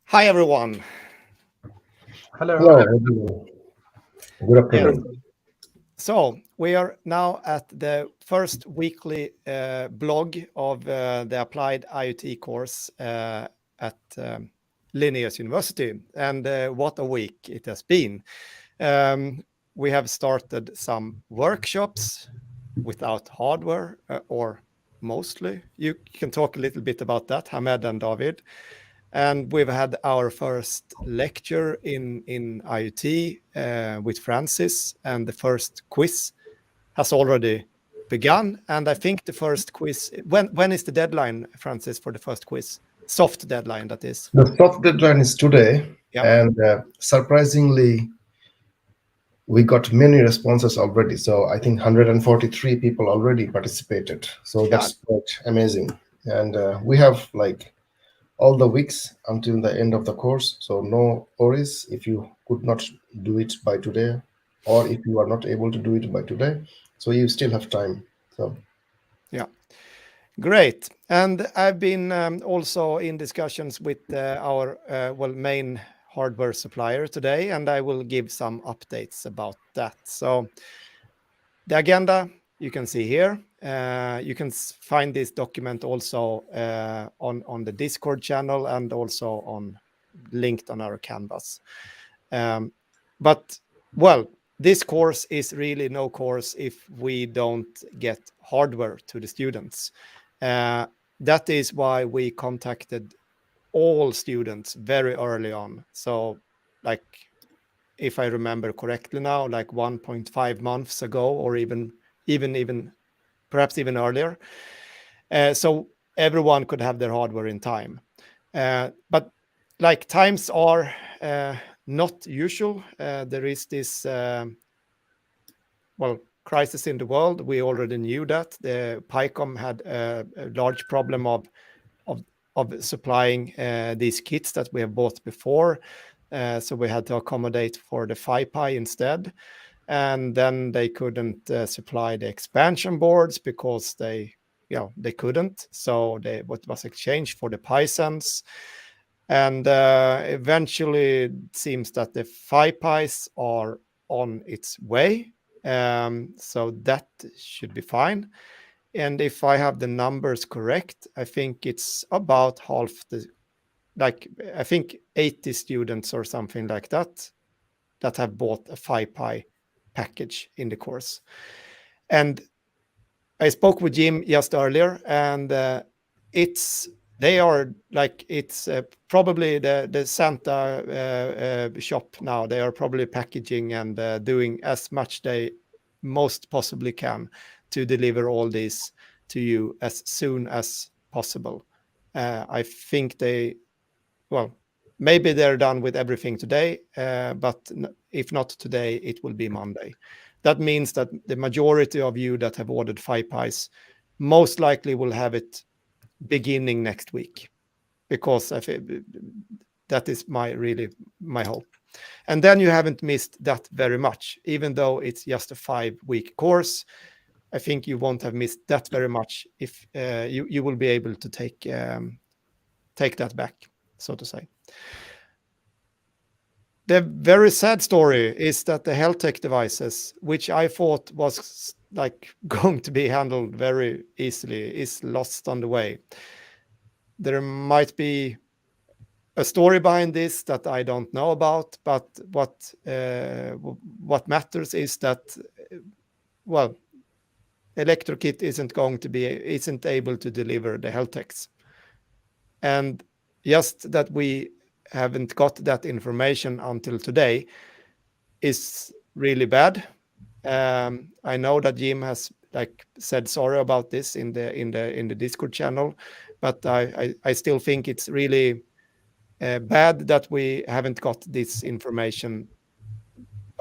Hi, everyone. Hello. Hello. Good afternoon. So we are now at the first weekly blog of the Applied IoT course at Linnaeus University. And what a week it has been. We have started some workshops without hardware, or mostly. You can talk a little bit about that, Hamed and David. And we've had our first lecture in IoT with Francis, and the first quiz has already begun. And I think the first quiz, when is the deadline, Francis, for the first quiz? Soft deadline, that is. The soft deadline is today, Yep. and surprisingly, we got many responses already. So I think 143 people already participated. So that's quite amazing. And we have like all the weeks until the end of the course. So no worries if you could not do it by today, or if you are not able to do it by today. So you still have time. So yeah, great. And I've been also in discussions with our main hardware supplier today, and I will give some updates about that. So the agenda you can see here. You can find this document also on the Discord channel and also linked on our Canvas. But this course is really no course if we don't get hardware to the students. That is why we contacted all students very early on. So like, if I remember correctly now, like 1.5 months ago, or even perhaps even earlier. So everyone could have their hardware in time. But like times are not usual. There is this crisis in the world. We already knew that. The PyCom had a large problem of supplying these kits that we have bought before. So we had to accommodate for the PyPy instead. And then they couldn't supply the expansion boards because they couldn't. So what was exchanged for the PySense. And eventually it seems that the PyPys are on its way. So that should be fine. And if I have the numbers correct, I think it's about half I think 80 students or something like that have bought a PyPy package in the course. And I spoke with Jim just earlier, and it's probably the Santa shop now. They are probably packaging and doing as much they most possibly can to deliver all this to you as soon as possible. I think maybe they're done with everything today, but if not today, it will be Monday. That means that the majority of you that have ordered PyPys most likely will have it beginning next week, because that is my hope. And then you haven't missed that very much, even though it's just a 5-week course. I think you won't have missed that very much if you will be able to take that back, so to say. The very sad story is that the health tech devices, which I thought was like going to be handled very easily, is lost on the way. There might be a story behind this that I don't know about, but what matters is that ElectroKit isn't able to deliver the health techs, and just that we haven't got that information until today is really bad. I know that Jim has said sorry about this in the Discord channel, but I still think it's really bad that we haven't got this information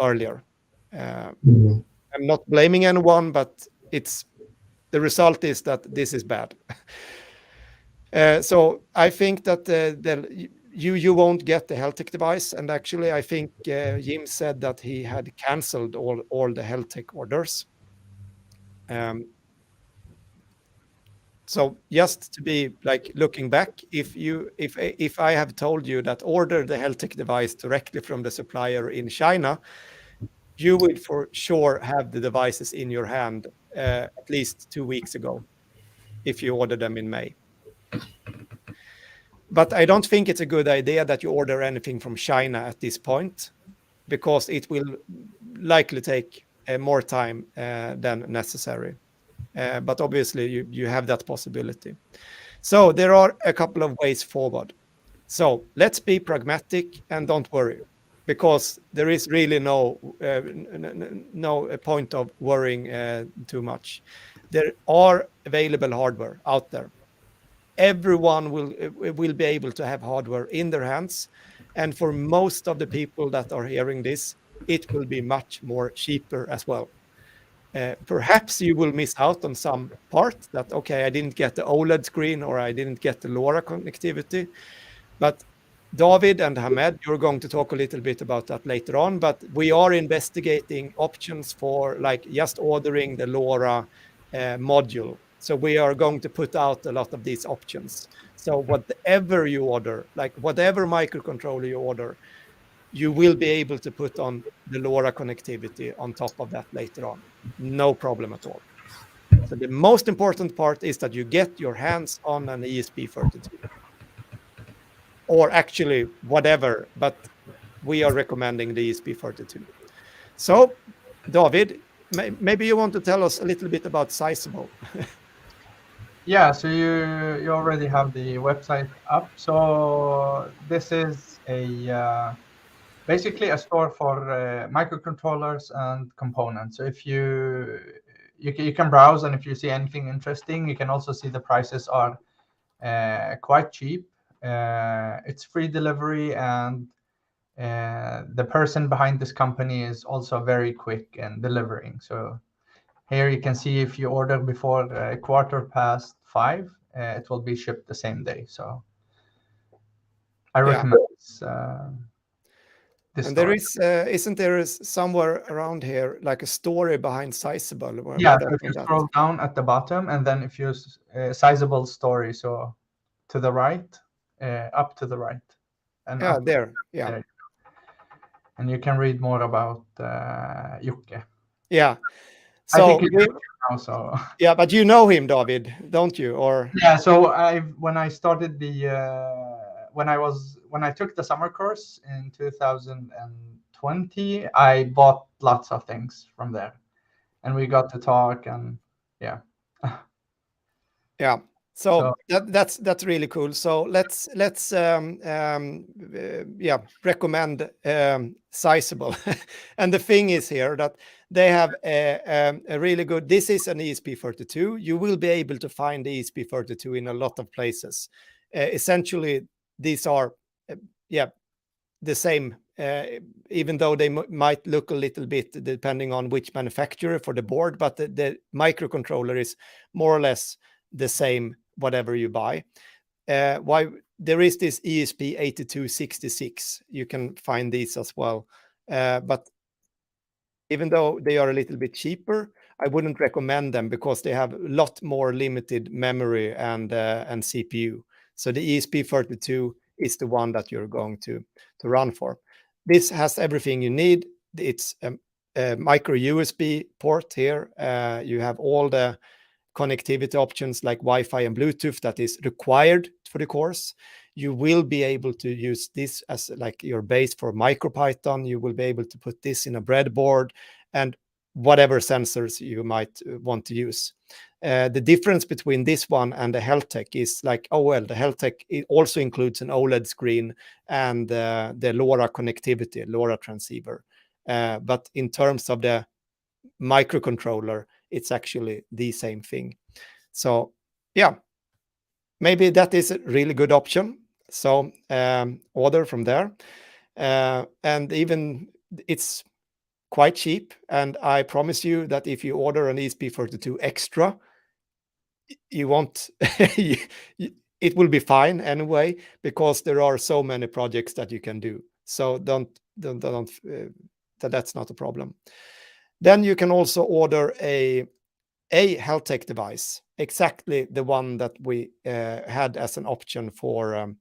earlier. I'm not blaming anyone, but the result is that this is bad. So I think that you won't get the health tech device. And actually, I think Jim said that he had canceled all the health tech orders. So just to be like looking back, if I have told you that order the HealthTech device directly from the supplier in China, you will for sure have the devices in your hand at least 2 weeks ago if you order them in May. But I don't think it's a good idea that you order anything from China at this point, because it will likely take more time than necessary. But obviously, you have that possibility. So there are a couple of ways forward. So let's be pragmatic and don't worry, because there is really no point of worrying too much. There are available hardware out there. Everyone will be able to have hardware in their hands, and for most of the people that are hearing this, it will be much more cheaper as well. Perhaps you will miss out on some part that, okay, I didn't get the OLED screen or I didn't get the LoRa connectivity. But David and Hamed, you're going to talk a little bit about that later on, but we are investigating options for like just ordering the LoRa module. So we are going to put out a lot of these options. So whatever you order, like whatever microcontroller you order, you will be able to put on the LoRa connectivity on top of that later on. No problem at all. So the most important part is that you get your hands on an ESP32. Or actually whatever, but we are recommending the ESP32. So, David, maybe you want to tell us a little bit about Sizeable. Yeah, so you already have the website up. So this is a basically a store for microcontrollers and components. So if you can browse, and if you see anything interesting, you can also see the prices are quite cheap. It's free delivery, and the person behind this company is also very quick in delivering. So here you can see if you order before 5:15, it will be shipped the same day. So I recommend this. And there is, isn't there somewhere around here like a story behind Sizeable? Yeah, so if you scroll down at the bottom, and then if you Sizeable story, so to the right, up to the right, and yeah, there, yeah. There. And you can read more about Jocke. Yeah. So I think now, so yeah, but you know him, David, don't you? Or yeah. So when I started the when I took the summer course in 2020, I bought lots of things from there, and we got to talk, and yeah. Yeah. So that's really cool. So let's recommend Sizeable. And the thing is here that they have a really good. This is an ESP32. You will be able to find the ESP32 in a lot of places. Essentially, these are the same. Even though they might look a little bit depending on which manufacturer for the board, but the microcontroller is more or less the same whatever you buy. Why there is this ESP8266, you can find these as well, but even though they are a little bit cheaper, I wouldn't recommend them because they have a lot more limited memory and CPU. So the ESP32 is the one that you're going to run for. This has everything you need. It's a micro USB port here. You have all the connectivity options like Wi-Fi and Bluetooth that is required for the course. You will be able to use this as like your base for MicroPython. You will be able to put this in a breadboard and whatever sensors you might want to use. The difference between this one and the HealthTech is like, the HealthTech, it also includes an OLED screen and the LoRa connectivity, LoRa transceiver. But in terms of the microcontroller, it's actually the same thing. So yeah, maybe that is a really good option. So order from there. And even it's quite cheap. And I promise you that if you order an ESP32 extra, you won't, it will be fine anyway, because there are so many projects that you can do. So that's not a problem. Then you can also order a a health tech device, exactly the one that we had as an option for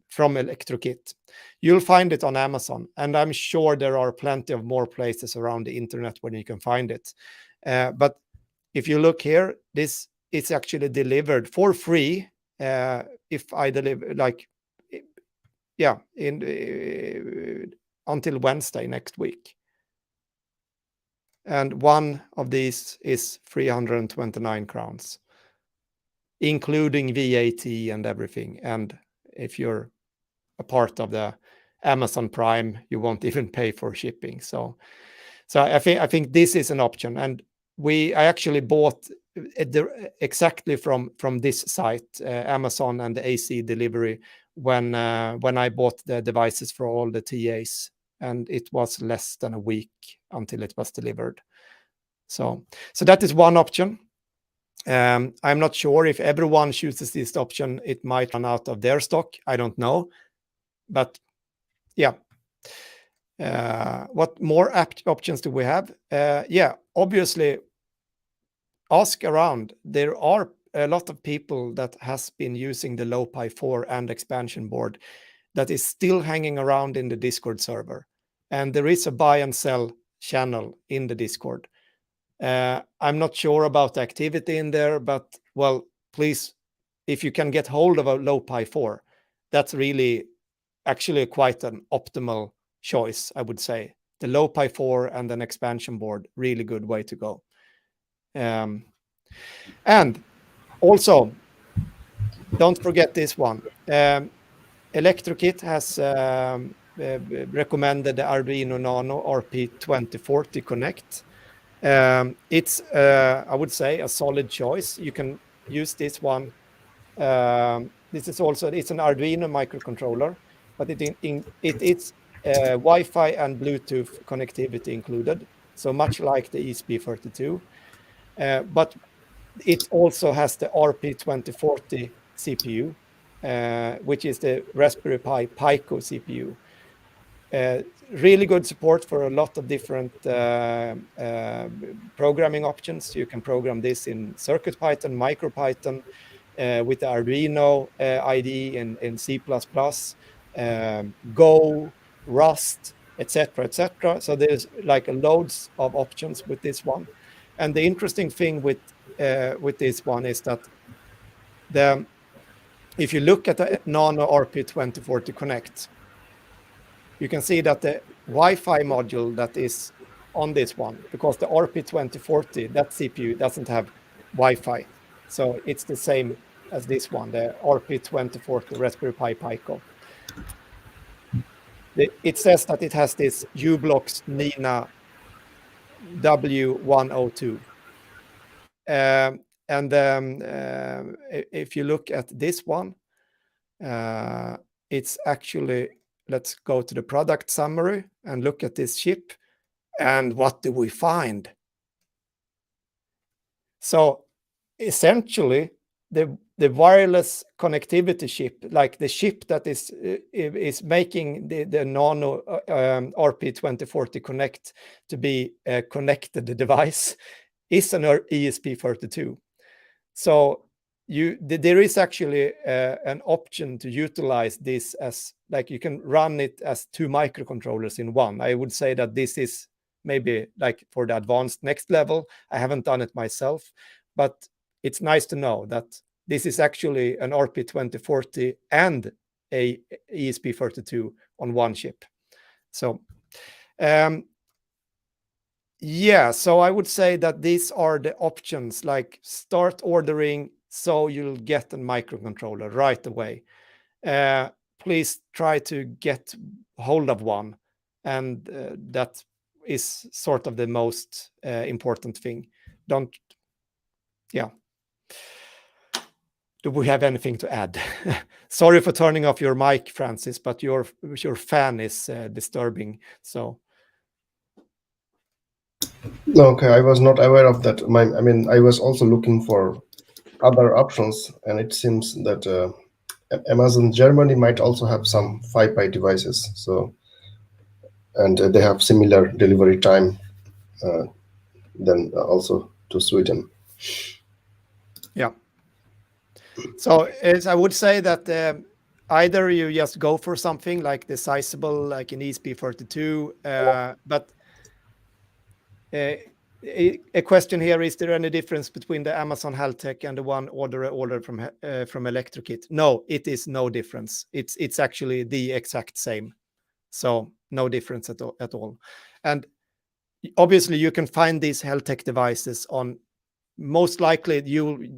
from ElectroKit. You'll find it on Amazon, and I'm sure there are plenty of more places around the internet where you can find it. But if you look here, this is actually delivered for free. If I deliver, like, yeah, in until Wednesday next week. And one of these is 329 crowns, including VAT and everything. And if you're a part of the Amazon Prime, you won't even pay for shipping. So I think this is an option. And I actually bought exactly from this site, Amazon and the AC delivery, when I bought the devices for all the TAs, and it was less than a week until it was delivered. So that is one option. I'm not sure if everyone chooses this option, it might run out of their stock. I don't know, but yeah. What more options do we have? Yeah, obviously, ask around. There are a lot of people that has been using the Low-Pi 4 and expansion board that is still hanging around in the Discord server. And there is a buy and sell channel in the Discord. I'm not sure about the activity in there, but, well, please, if you can get hold of a Low-Pi 4, that's really actually quite an optimal choice, I would say. The Low-Pi 4 and an expansion board, really good way to go. And also, don't forget this one. ElectroKit has recommended the Arduino Nano RP2040 Connect. It's, I would say, a solid choice. You can use this one. This is also, it's an Arduino microcontroller, but it is Wi-Fi and Bluetooth connectivity included, so much like the ESP32. But it also has the RP2040 CPU, which is the Raspberry Pi Pico CPU. Really good support for a lot of different programming options. You can program this in CircuitPython, MicroPython, with the Arduino IDE in C++, Go, Rust, etc., etc. So there's like loads of options with this one. And the interesting thing with this one is that if you look at the Nano RP2040 Connect, you can see that the Wi-Fi module that is on this one, because the RP2040, that CPU doesn't have Wi-Fi. So it's the same as this one, the RP2040 Raspberry Pi Pico. It says that it has this U-Blocks Nina W102. And if you look at this one, it's actually, let's go to the product summary and look at this chip. And what do we find? So essentially, the wireless connectivity chip, like the chip that is making the Nano RP2040 Connect to be a connected device, is an ESP32. So there is actually an option to utilize this as, like, you can run it as two microcontrollers in one. I would say that this is maybe like for the advanced next level. I haven't done it myself, but it's nice to know that this is actually an RP2040 and a ESP32 on one chip. So yeah, so I would say that these are the options, like start ordering so you'll get a microcontroller right away. Please try to get hold of one, and that is sort of the most important thing. Yeah. Do we have anything to add? Sorry for turning off your mic, Francis, but your fan is disturbing. So. Okay, I was not aware of that. I was also looking for other options, and it seems that Amazon Germany might also have some 5Pi devices. So, and they have similar delivery time than also to Sweden. Yeah. So as I would say that either you just go for something like the sizeable, like an ESP32, but a question here: is there any difference between the Amazon HealthTech and the one ordered from Electrokit? No, it is no difference. It's actually the exact same. So no difference at all. And obviously, you can find these HealthTech devices on. Most likely,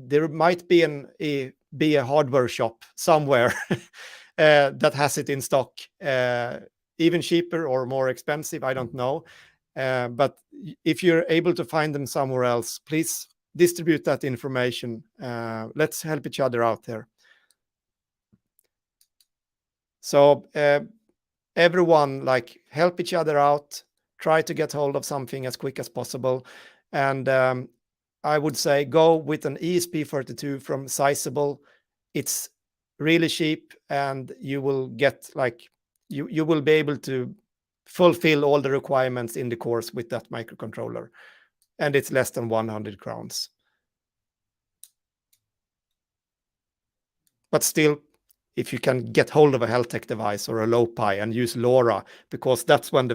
there might be a hardware shop somewhere that has it in stock, even cheaper or more expensive. I don't know. But if you're able to find them somewhere else, please distribute that information. Let's help each other out there. So everyone, like, help each other out. Try to get hold of something as quick as possible. And I would say go with an ESP32 from Sizeable. It's really cheap, and you will get you will be able to fulfill all the requirements in the course with that microcontroller, and it's less than 100 crowns. But still, if you can get hold of a HealthTech device or a low-pi and use LoRa, because that's when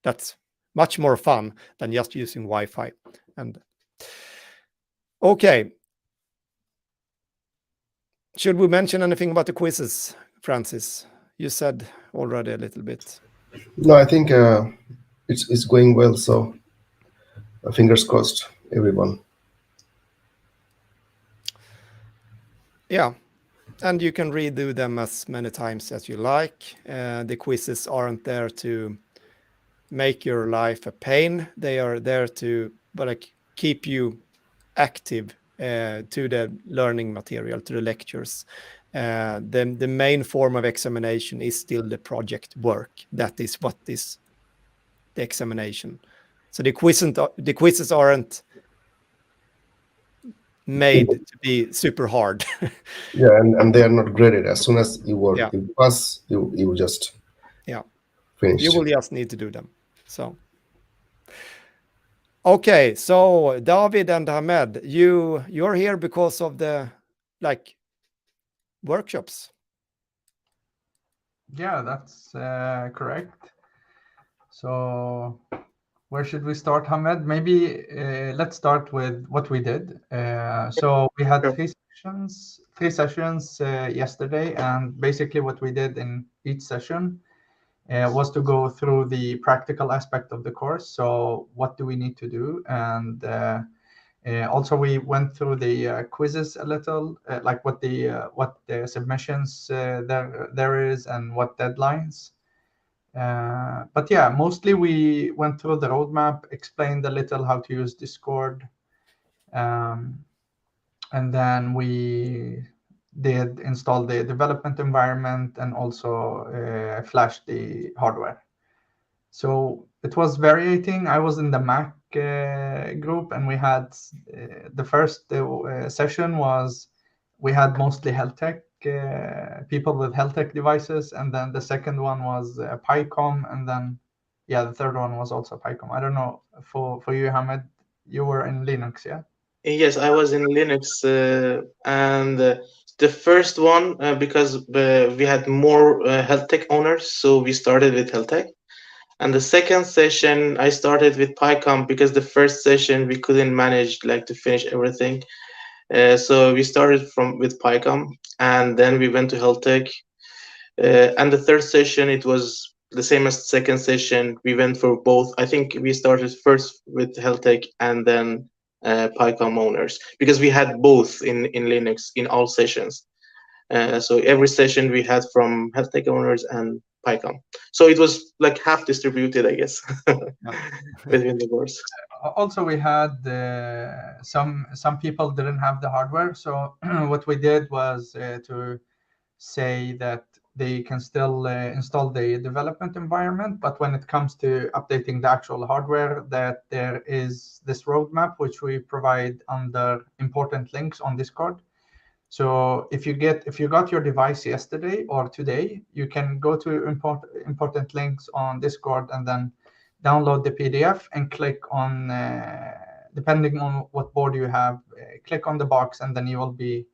that's much more fun than just using Wi-Fi. And okay, should we mention anything about the quizzes, Francis? You said already a little bit. No, I think it's going well. So fingers crossed, everyone. Yeah, and you can redo them as many times as you like. The quizzes aren't there to make your life a pain. They are there to keep you active to the learning material, to the lectures. The main form of examination is still the project work. That is what is the examination. So the quizzes aren't made to be super hard. Yeah, and they are not graded. As soon as you pass, you just finish. You will just need to do them. So okay, so David and Hamed, you're here because of the workshops. Yeah, that's correct. So where should we start, Hamed? Maybe let's start with what we did. So we had three sessions yesterday, and basically what we did in each session was to go through the practical aspect of the course. So what do we need to do? And also we went through the quizzes a little, like what the submissions there is and what deadlines. But yeah, mostly we went through the roadmap, explained a little how to use Discord, and then we did install the development environment and also flash the hardware. So it was variating. I was in the Mac group, and we had the first session was we had mostly health tech people with health tech devices, and then the second one was PyCom, and then the third one was also PyCom. I don't know for you, Hamed, you were in Linux, yeah? Yes, I was in Linux, and the first one because we had more health tech owners, so we started with health tech. And the second session, I started with PyCom because the first session we couldn't manage to finish everything. So we started with PyCom, and then we went to health tech. And the third session, it was the same as the second session. We went for both. I think we started first with health tech and then PyCom owners, because we had both in Linux in all sessions. So every session we had from health tech owners and PyCom. So it was like half distributed, I guess, between the course. Also, we had some people didn't have the hardware. So what we did was to say that they can still install the development environment, but when it comes to updating the actual hardware, that there is this roadmap which we provide under important links on Discord. So if you got your device yesterday or today, you can go to important links on Discord and then download the PDF and click on depending on what board you have, click on the box, and then you will be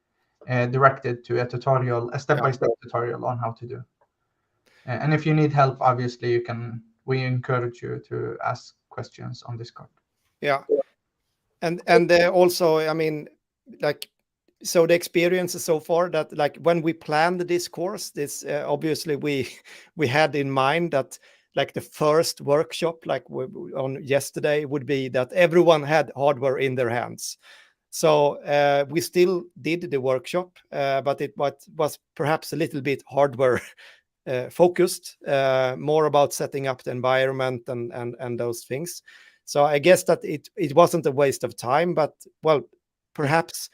directed to a tutorial, a step-by-step tutorial on how to do. And if you need help, obviously we encourage you to ask questions on Discord. Yeah. And also, I mean, like, so the experiences so far that, like, when we planned this course, this obviously we had in mind that, like, the first workshop, like on yesterday, would be that everyone had hardware in their hands. So we still did the workshop, but it was perhaps a little bit hardware focused, more about setting up the environment and those things. So I guess that it wasn't a waste of time, but, well, perhaps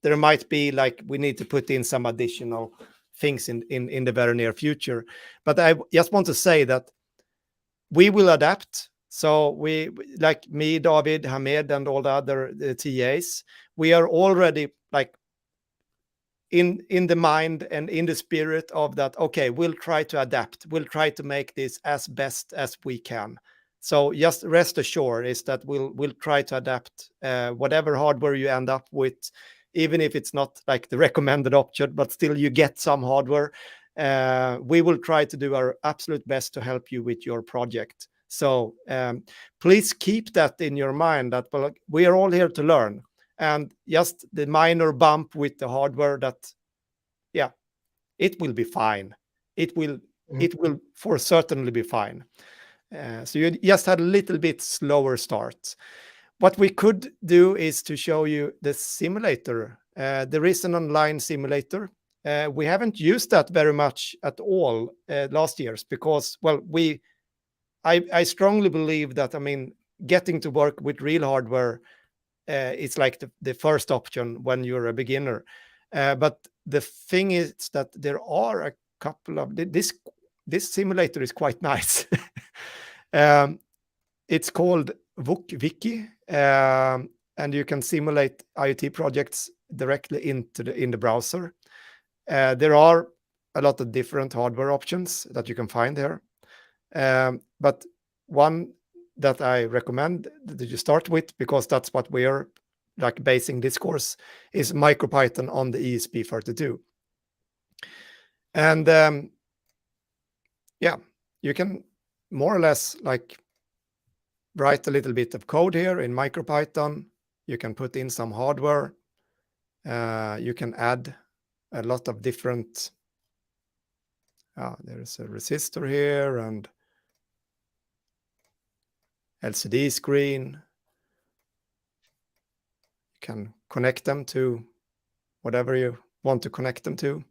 there might be, like, we need to put in some additional things in the very near future. But I just want to say that we will adapt. So we, like me, David, Hamed, and all the other TAs, we are already, like, in the mind and in the spirit of that, okay, we'll try to adapt. We'll try to make this as best as we can. So just rest assured is that we'll try to adapt whatever hardware you end up with, even if it's not like the recommended option, but still you get some hardware. We will try to do our absolute best to help you with your project. So please keep that in your mind, that, well, we are all here to learn. And just the minor bump with the hardware, that, yeah, it will be fine. It will for certainly be fine. So you just had a little bit slower start. What we could do is to show you the simulator. There is an online simulator. We haven't used that very much at all last years because, well, I strongly believe that, I mean, getting to work with real hardware, it's like the first option when you're a beginner. But the thing is that there are a couple of this simulator is quite nice. It's called VookWiki, and you can simulate IoT projects directly in the browser. There are a lot of different hardware options that you can find here, but one that I recommend that you start with, because that's what we're, like, basing this course, is MicroPython on the ESP32. And yeah, you can more or less, like, write a little bit of code here in MicroPython. You can put in some hardware. You can add a lot of different, there's a resistor here and LCD screen. You can connect them to whatever you want to connect them to.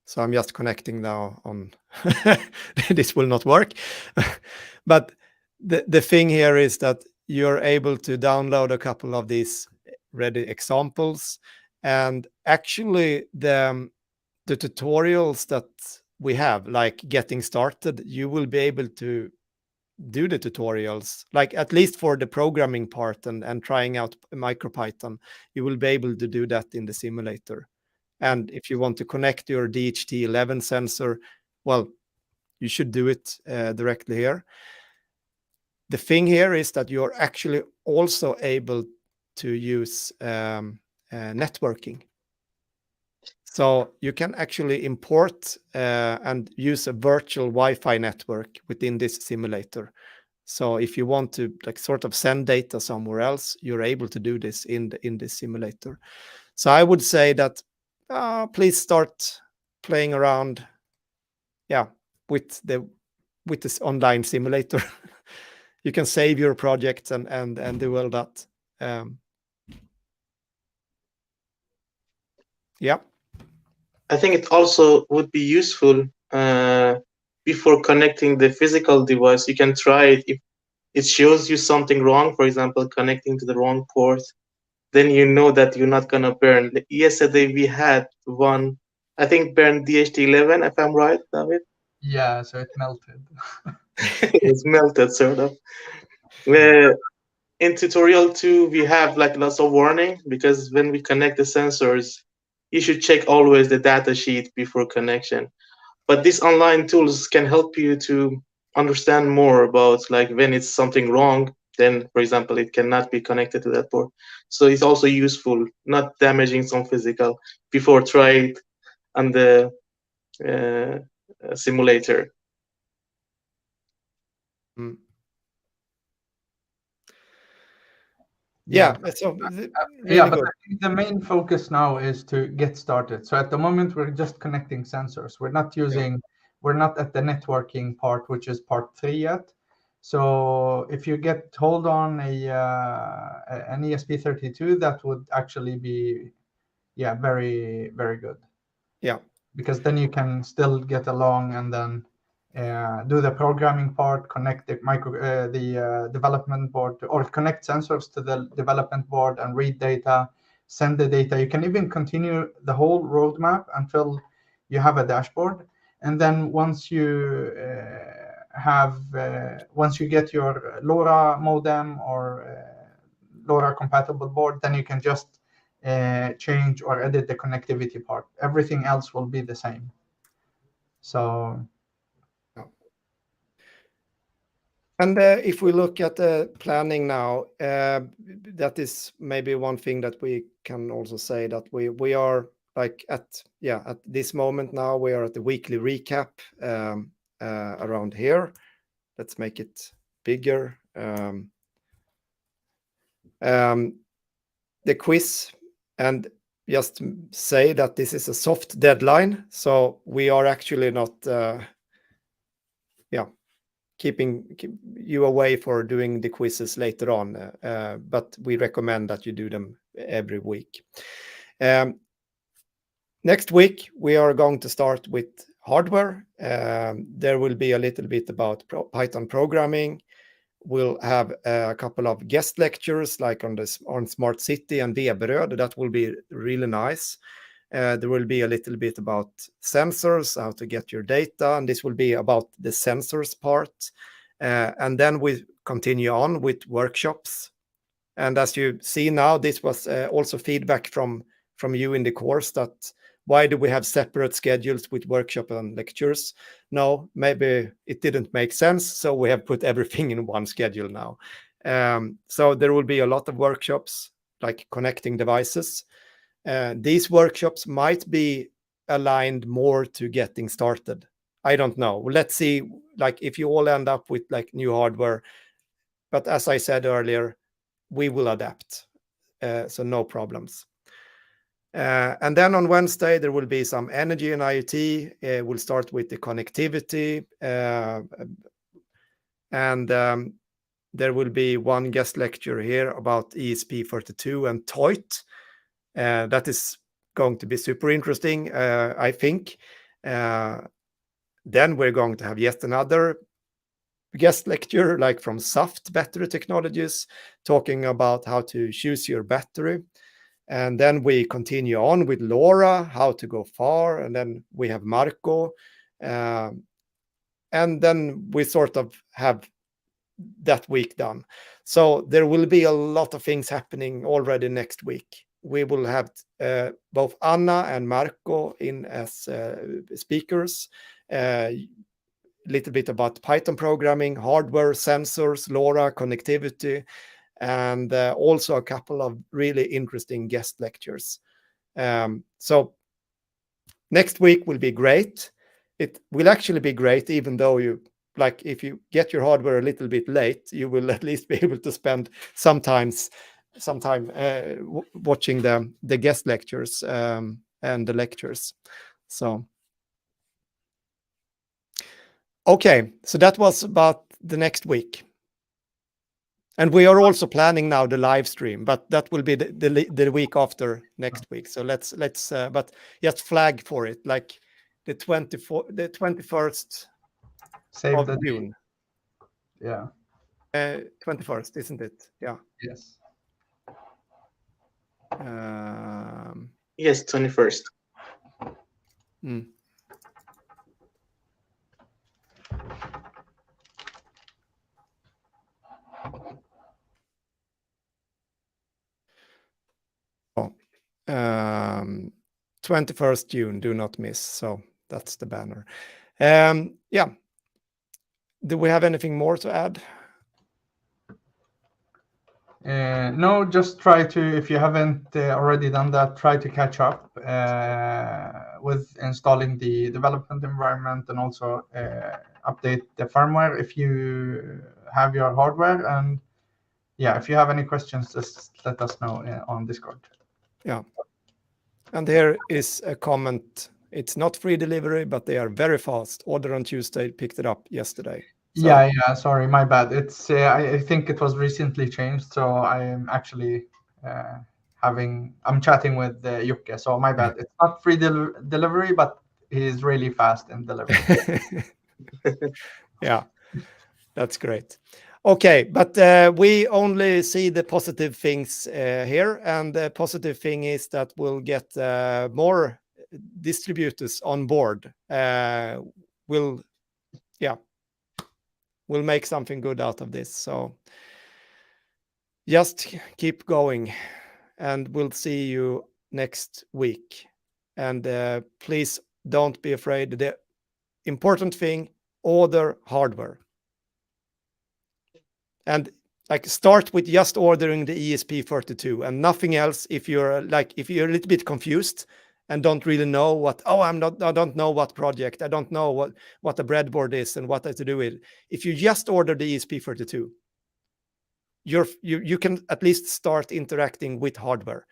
So I'm just connecting now on, this will not work. But the thing here is that you're able to download a couple of these ready examples. And actually the tutorials that we have, like getting started, you will be able to do the tutorials, like at least for the programming part and trying out MicroPython, you will be able to do that in the simulator. And if you want to connect your DHT11 sensor, well, you should do it directly here. The thing here is that you're actually also able to use networking. So you can actually import and use a virtual Wi-Fi network within this simulator. So if you want to, like, sort of send data somewhere else, you're able to do this in this simulator. So I would say that please start playing around, with this online simulator. You can save your projects and do all that. Yeah. I think it also would be useful before connecting the physical device. You can try it. If it shows you something wrong, for example, connecting to the wrong port, then you know that you're not gonna burn. Yesterday we had one, I think, burned DHT11, if I'm right, David? Yeah, so it melted. It's melted, sort of. In tutorial 2, we have, like, lots of warning, because when we connect the sensors, you should check always the data sheet before connection. But these online tools can help you to understand more about, like, when it's something wrong, then, for example, it cannot be connected to that board. So it's also useful, not damaging some physical before try it on the simulator. Mm. Yeah. Yeah, so really Yeah, but good. I think the main focus now is to get started. So at the moment, we're just connecting sensors. We're not at the networking part, which is part 3 yet. So if you get hold on an ESP32, that would actually be, very, very good. Yeah. Because then you can still get along and then do the programming part, connect the development board, or connect sensors to the development board and read data, send the data. You can even continue the whole roadmap until you have a dashboard. And then once you get your LoRa modem or LoRa compatible board, then you can just change or edit the connectivity part. Everything else will be the same. So, and if we look at the planning now, that is maybe one thing that we can also say, that we are like at this moment now, we are at the weekly recap around here. Let's make it bigger. The quiz, and just say that this is a soft deadline, so we are actually not keeping you away for doing the quizzes later on, but we recommend that you do them every week. Next week we are going to start with hardware. There will be a little bit about Python programming. We'll have a couple of guest lectures like on Smart City and Weberöd. That will be really nice. There will be a little bit about sensors, how to get your data, and this will be about the sensors part. And then we continue on with workshops. And as you see now, this was also feedback from you in the course, that why do we have separate schedules with workshop and lectures? No, maybe it didn't make sense, so we have put everything in one schedule now. So there will be a lot of workshops, like connecting devices. These workshops might be aligned more to getting started. I don't know. Let's see, like if you all end up with like new hardware. But as I said earlier, we will adapt. So no problems. And then on Wednesday, there will be some energy and IoT. We'll start with the connectivity. And there will be one guest lecture here about ESP32 and TOIT. That is going to be super interesting, I think. Then we're going to have yet another guest lecture, like from Saft Battery Technologies, talking about how to choose your battery. And then we continue on with LoRa, how to go far. And then we have Marco. And then we sort of have that week done. So there will be a lot of things happening already next week. We will have both Anna and Marco in as speakers. Little bit about Python programming, hardware, sensors, LoRa, connectivity, and also a couple of really interesting guest lectures. So next week will be great. It will actually be great, even though if you get your hardware a little bit late, you will at least be able to spend some time watching the guest lectures and the lectures. So, okay, so that was about the next week. And we are also planning now the live stream, but that will be the week after next week. So let's but just flag for it, like the 21st save of the June. Yeah. 21st, isn't it? Yeah. Yes. Yes, 21st. Oh, 21st June, do not miss. So that's the banner. Yeah. Do we have anything more to add? No, just try to, if you haven't already done that, try to catch up with installing the development environment and also update the firmware if you have your hardware. And yeah, if you have any questions, just let us know on Discord. Yeah. And here is a comment. It's not free delivery, but they are very fast. Order on Tuesday, picked it up yesterday. So, yeah, sorry, my bad. It's I think it was recently changed, so I'm actually I'm chatting with Jocke, so my bad. It's not free delivery, but he's really fast in delivery. Yeah, that's great. Okay, but we only see the positive things here, and the positive thing is that we'll get more distributors on board. We'll make something good out of this. So just keep going, and we'll see you next week. And please don't be afraid. The important thing, order hardware. And like start with just ordering the ESP32 and nothing else. If you're a little bit confused and don't really know I don't know what project, I don't know what the breadboard is and what I have to do with it. If you just order the ESP32, you can at least start interacting with hardware.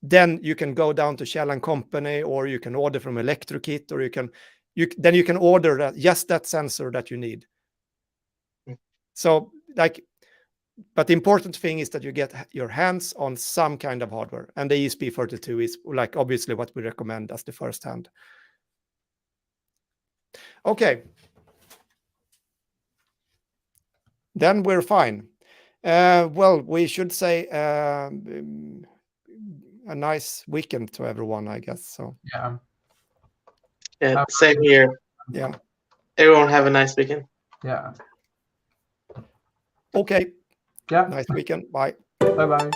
Then you can go down to Shell & Company, or you can order from ElectroKit, or you can order just that sensor that you need. So but the important thing is that you get your hands on some kind of hardware, and the ESP32 is obviously what we recommend as the first hand. Okay. Then we're fine. Well, we should say a nice weekend to everyone, I guess. So Yeah, same here. Yeah. Everyone have a nice weekend. Yeah. Okay. Yeah. Nice weekend. Bye. Bye-bye.